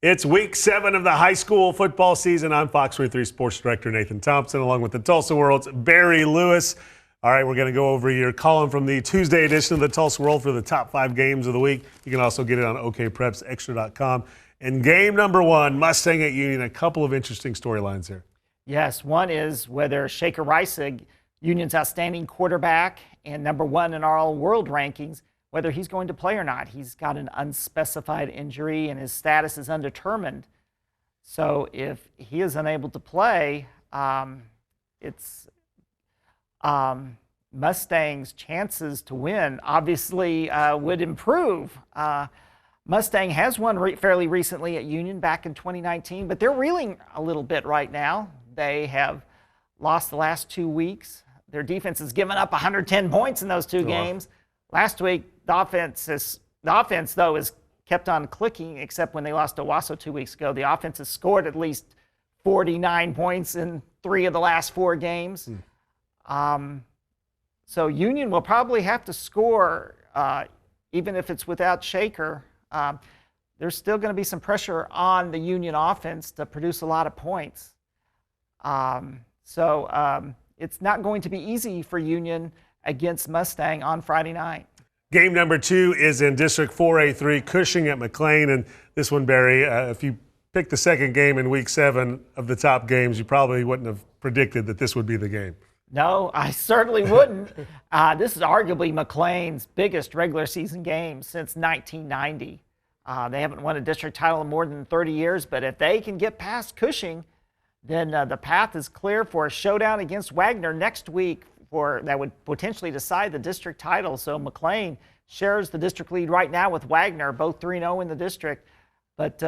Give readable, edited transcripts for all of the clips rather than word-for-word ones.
It's week 7 of the high school football season. I'm Fox 23 Sports Director Nathan Thompson, along with the Tulsa World's Barry Lewis. All right, we're going to go over your column from the Tuesday edition of the Tulsa World for the top 5 games of the week. You can also get it on okprepsextra.com. And game number 1, Mustang at Union. A couple of interesting storylines here. Yes, one is whether Shaker Reisig, Union's outstanding quarterback and number 1 in our world rankings, whether he's going to play or not. He's got an unspecified injury and his status is undetermined. So if he is unable to play, Mustang's chances to win obviously would improve. Mustang has won fairly recently at Union back in 2019, but they're reeling a little bit right now. They have lost the last 2 weeks. Their defense has given up 110 points in those 2 games. Last week, the offense, though, has kept on clicking, except when they lost to Owasso 2 weeks ago. The offense has scored at least 49 points in 3 of the last 4 games. So Union will probably have to score, even if it's without Shaker. There's still going to be some pressure on the Union offense to produce a lot of points. It's not going to be easy for Union against Mustang on Friday night. Game number 2 is in District 4A3, Cushing at McLean. And this one, Barry, if you picked the second game in week 7 of the top games, you probably wouldn't have predicted that this would be the game. No, I certainly wouldn't. This is arguably McLean's biggest regular season game since 1990. They haven't won a district title in more than 30 years, but if they can get past Cushing, then the path is clear for a showdown against Wagner next week that would potentially decide the district title. So McLean shares the district lead right now with Wagner, both 3-0 in the district. But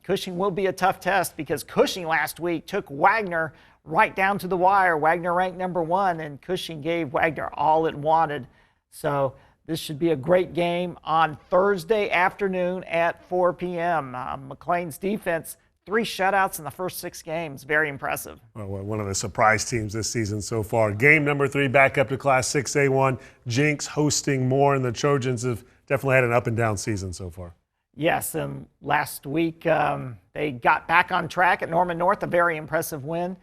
Cushing will be a tough test because Cushing last week took Wagner right down to the wire. Wagner ranked number 1, and Cushing gave Wagner all it wanted. So this should be a great game on Thursday afternoon at 4 p.m. McLean's defense, 3 shutouts in the first 6 games. Very impressive. Well, one of the surprise teams this season so far. Game number 3, back up to Class 6A1. Jinx hosting Moore, and the Trojans have definitely had an up-and-down season so far. Yes, and last week they got back on track at Norman North, a very impressive win.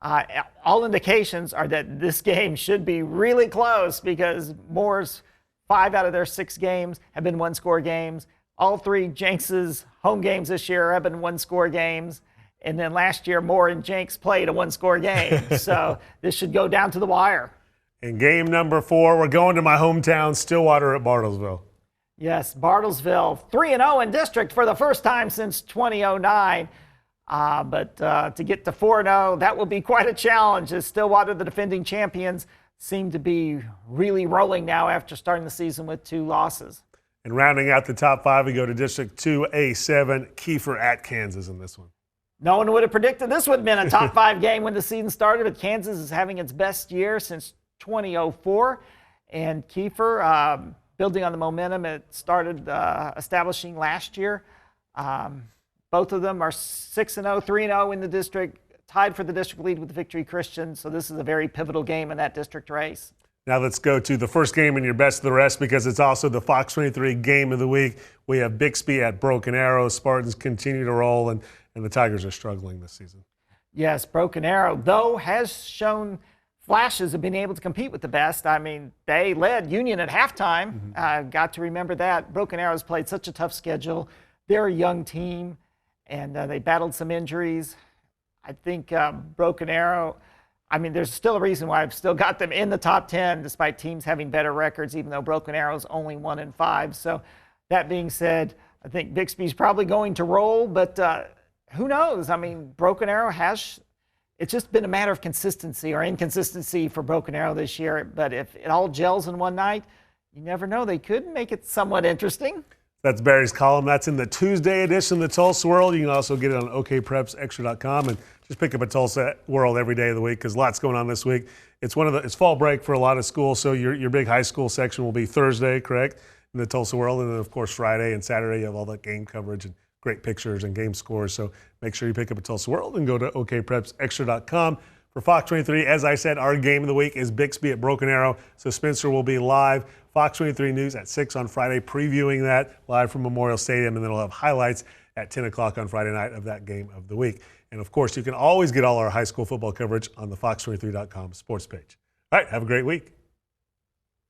All indications are that this game should be really close because Moore's 5 out of their 6 games have been one-score games. All 3 Jinx's home games this year have been one-score games. And then last year, Moore and Jinx played a one-score game. So this should go down to the wire. In game number 4, we're going to my hometown, Stillwater at Bartlesville. Yes, Bartlesville, 3-0 in district for the first time since 2009. But to get to 4-0, that will be quite a challenge as Stillwater, the defending champions, seem to be really rolling now after starting the season with 2 losses. And rounding out the top 5, we go to District 2A7, Kiefer at Kansas in this one. No one would have predicted this would have been a top 5 game when the season started, but Kansas is having its best year since 2004. And Kiefer, building on the momentum it started establishing last year. Both of them are 6-0, 3-0 in the district, tied for the district lead with Victory Christian. So this is a very pivotal game in that district race. Now let's go to the first game in your best of the rest because it's also the Fox 23 game of the week. We have Bixby at Broken Arrow. Spartans continue to roll, and the Tigers are struggling this season. Yes, Broken Arrow, though, has shown flashes of being able to compete with the best. I mean, they led Union at halftime. Got to remember that. Broken Arrow's played such a tough schedule. They're a young team, and they battled some injuries. I think Broken Arrow, I mean, there's still a reason why I've still got them in the top 10 despite teams having better records, even though Broken Arrow's only 1-5. So that being said, I think Bixby's probably going to roll, but who knows? I mean, Broken Arrow it's just been a matter of consistency or inconsistency for Broken Arrow this year. But if it all gels in one night, you never know. They could make it somewhat interesting. That's Barry's column. That's in the Tuesday edition of the Tulsa World. You can also get it on okprepsextra.com and just pick up a Tulsa World every day of the week because lots going on this week. It's fall break for a lot of schools, so your big high school section will be Thursday, correct, in the Tulsa World, and then of course Friday and Saturday you have all that game coverage and great pictures and game scores. So make sure you pick up a Tulsa World and go to okprepsextra.com. For Fox 23, as I said, our game of the week is Bixby at Broken Arrow. So Spencer will be live. Fox 23 News at 6 on Friday, previewing that live from Memorial Stadium, and then we'll have highlights at 10 o'clock on Friday night of that game of the week. And of course, you can always get all our high school football coverage on the fox23.com sports page. All right, have a great week.